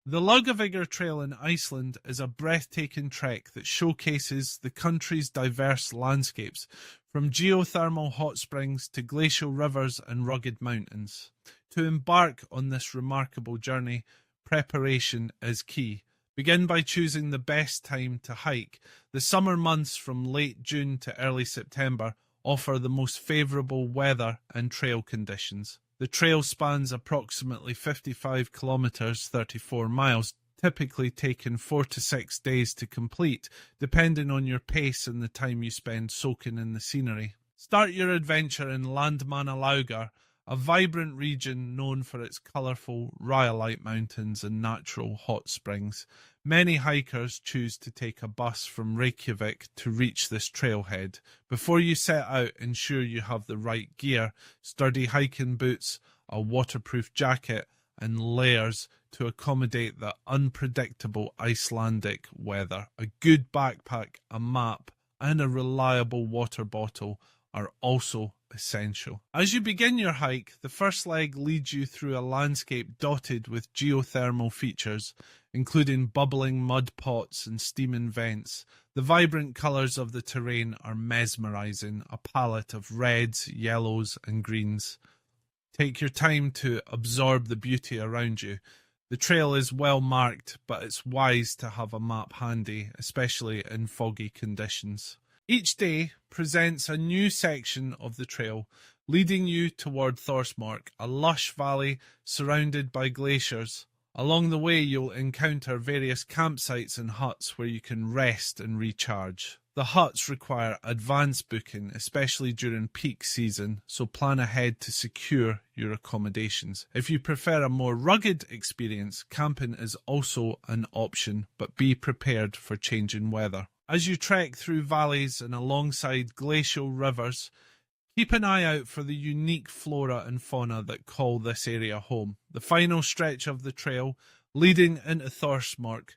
The Laugavegur Trail in Iceland is a breathtaking trek that showcases the country's diverse landscapes, from geothermal hot springs to glacial rivers and rugged mountains. To embark on this remarkable journey, preparation is key. Begin by choosing the best time to hike. The summer months from late June to early September offer the most favourable weather and trail conditions. The trail spans approximately 55 kilometres, 34 miles, typically taking 4 to 6 days to complete, depending on your pace and the time you spend soaking in the scenery. Start your adventure in Landmannalaugar, a vibrant region known for its colourful rhyolite mountains and natural hot springs. Many hikers choose to take a bus from Reykjavik to reach this trailhead. Before you set out, ensure you have the right gear, sturdy hiking boots, a waterproof jacket, and layers to accommodate the unpredictable Icelandic weather. A good backpack, a map, and a reliable water bottle are also essential. As you begin your hike, the first leg leads you through a landscape dotted with geothermal features, including bubbling mud pots and steaming vents. The vibrant colours of the terrain are mesmerising, a palette of reds, yellows and greens. Take your time to absorb the beauty around you. The trail is well marked, but it's wise to have a map handy, especially in foggy conditions. Each day presents a new section of the trail, leading you toward Þórsmörk, a lush valley surrounded by glaciers. Along the way, you'll encounter various campsites and huts where you can rest and recharge. The huts require advance booking, especially during peak season, so plan ahead to secure your accommodations. If you prefer a more rugged experience, camping is also an option, but be prepared for changing weather. As you trek through valleys and alongside glacial rivers, keep an eye out for the unique flora and fauna that call this area home. The final stretch of the trail, leading into Þórsmörk,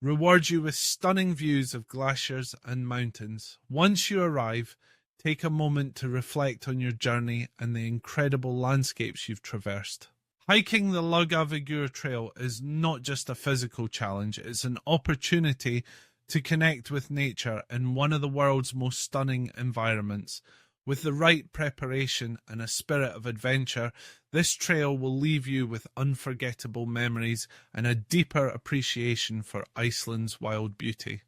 rewards you with stunning views of glaciers and mountains. Once you arrive, take a moment to reflect on your journey and the incredible landscapes you've traversed. Hiking the Laugavegur Trail is not just a physical challenge, it's an opportunity to connect with nature in one of the world's most stunning environments. With the right preparation and a spirit of adventure, this trail will leave you with unforgettable memories and a deeper appreciation for Iceland's wild beauty.